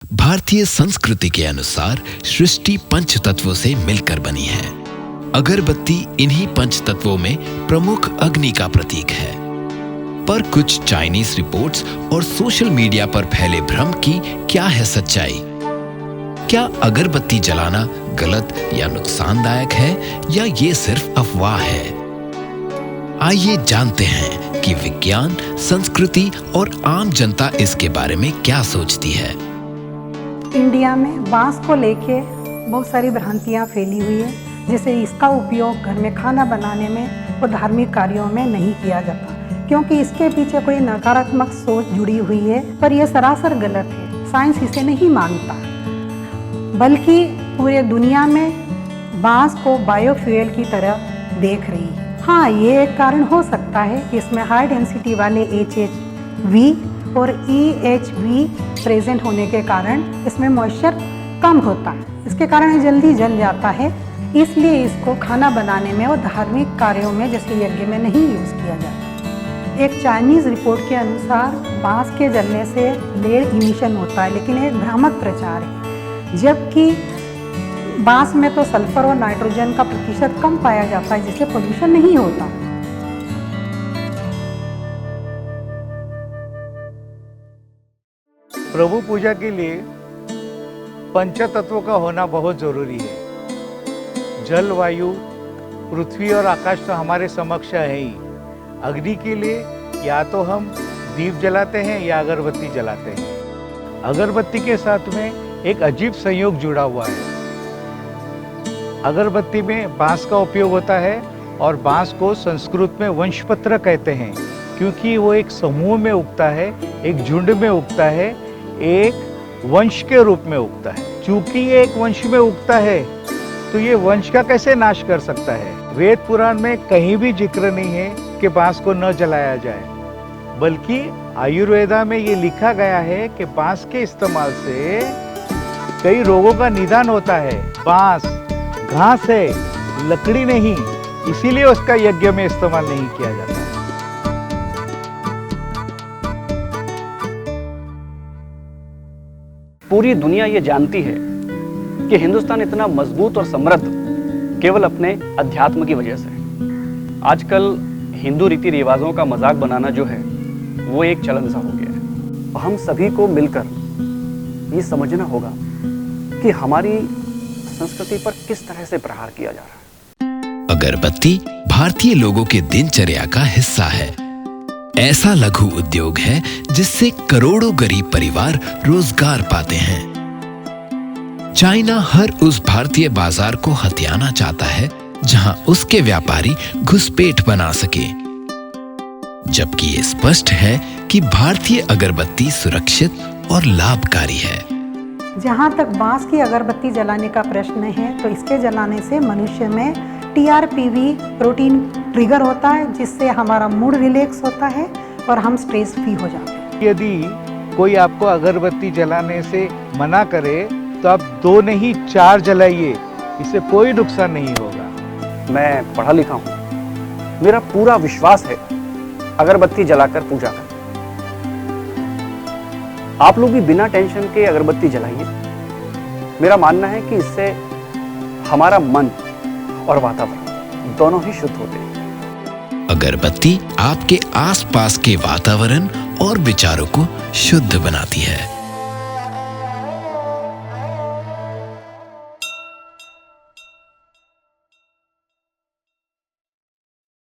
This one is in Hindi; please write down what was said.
भारतीय संस्कृति के अनुसार सृष्टि पंच तत्वों से मिलकर बनी है। अगरबत्ती इन्हीं पंच तत्वों में प्रमुख अग्नि का प्रतीक है। पर कुछ चाइनीज रिपोर्ट्स और सोशल मीडिया पर फैले भ्रम की क्या है सच्चाई? क्या अगरबत्ती जलाना गलत या नुकसानदायक है या ये सिर्फ अफवाह है? आइए जानते हैं कि विज्ञान, संस्कृति और आम जनता इसके बारे में क्या सोचती है। इंडिया में बांस को लेके बहुत सारी भ्रांतियां फैली हुई है, जैसे इसका उपयोग घर में खाना बनाने में और धार्मिक कार्यों में नहीं किया जाता क्योंकि इसके पीछे कोई नकारात्मक सोच जुड़ी हुई है। पर यह सरासर गलत है। साइंस इसे नहीं मानता, बल्कि पूरे दुनिया में बांस को बायोफ्यूल की तरह देख रही है। हाँ, ये एक कारण हो सकता है कि इसमें हाई डेंसिटी वाले HHV और EHV प्रेजेंट होने के कारण इसमें मॉइस्चर कम होता है। इसके कारण ये जल्दी जल जाता है, इसलिए इसको खाना बनाने में और धार्मिक कार्यों में जैसे यज्ञ में नहीं यूज़ किया जाता। एक चाइनीज़ रिपोर्ट के अनुसार बांस के जलने से लेड इमिशन होता है, लेकिन एक भ्रामक प्रचार है, जबकि बांस में तो सल्फर और नाइट्रोजन का प्रतिशत कम पाया जाता है, जिससे पोल्यूशन नहीं होता। प्रभु पूजा के लिए पंचतत्वों का होना बहुत जरूरी है। जल, वायु, पृथ्वी और आकाश तो हमारे समक्ष है ही। अग्नि के लिए या तो हम दीप जलाते हैं या अगरबत्ती जलाते हैं। अगरबत्ती के साथ में एक अजीब संयोग जुड़ा हुआ है। अगरबत्ती में बांस का उपयोग होता है और बांस को संस्कृत में वंशपत्र कहते हैं, क्योंकि वो एक समूह में उगता है, एक झुंड में उगता है, एक वंश के रूप में उगता है। चूंकि ये एक वंश में उगता है तो ये वंश का कैसे नाश कर सकता है? वेद पुराण में कहीं भी जिक्र नहीं है कि बांस को न जलाया जाए, बल्कि आयुर्वेदा में ये लिखा गया है कि बांस के इस्तेमाल से कई रोगों का निदान होता है। बांस घास है, लकड़ी नहीं, इसीलिए उसका यज्ञ में इस्तेमाल नहीं किया जाता। पूरी दुनिया ये जानती है कि हिंदुस्तान इतना मजबूत और समृद्ध केवल अपने अध्यात्म की वजह से। आजकल हिंदू रीति रिवाजों का मजाक बनाना जो है वो एक चलन सा हो गया है। हम सभी को मिलकर ये समझना होगा कि हमारी संस्कृति पर किस तरह से प्रहार किया जा रहा है। अगरबत्ती भारतीय लोगों के दिनचर्या का हिस्सा है। ऐसा लघु उद्योग है जिससे करोड़ों गरीब परिवार रोजगार पाते हैं। चाइना हर उस भारतीय बाजार को हथियाना चाहता है जहां उसके व्यापारी घुसपैठ बना सके, जबकि ये स्पष्ट है कि भारतीय अगरबत्ती सुरक्षित और लाभकारी है। जहाँ तक बांस की अगरबत्ती जलाने का प्रश्न है, तो इसके जलाने से मनुष्य में TRPV प्रोटीन ट्रिगर होता है, जिससे हमारा मूड रिलैक्स होता है और हम स्ट्रेस फ्री हो जाते हैं। यदि कोई आपको अगरबत्ती जलाने से मना करे तो आप 2 नहीं 4 जलाइए, इससे कोई नुकसान नहीं होगा। मैं पढ़ा लिखा हूँ, मेरा पूरा विश्वास है अगरबत्ती जलाकर पूजा कर। आप लोग भी बिना टेंशन के अगरबत्ती जलाइए। मेरा मानना है कि इससे हमारा मन और वातावरण दोनों ही शुद्ध होते हैं। अगरबत्ती आपके आसपास के वातावरण और विचारों को शुद्ध बनाती है।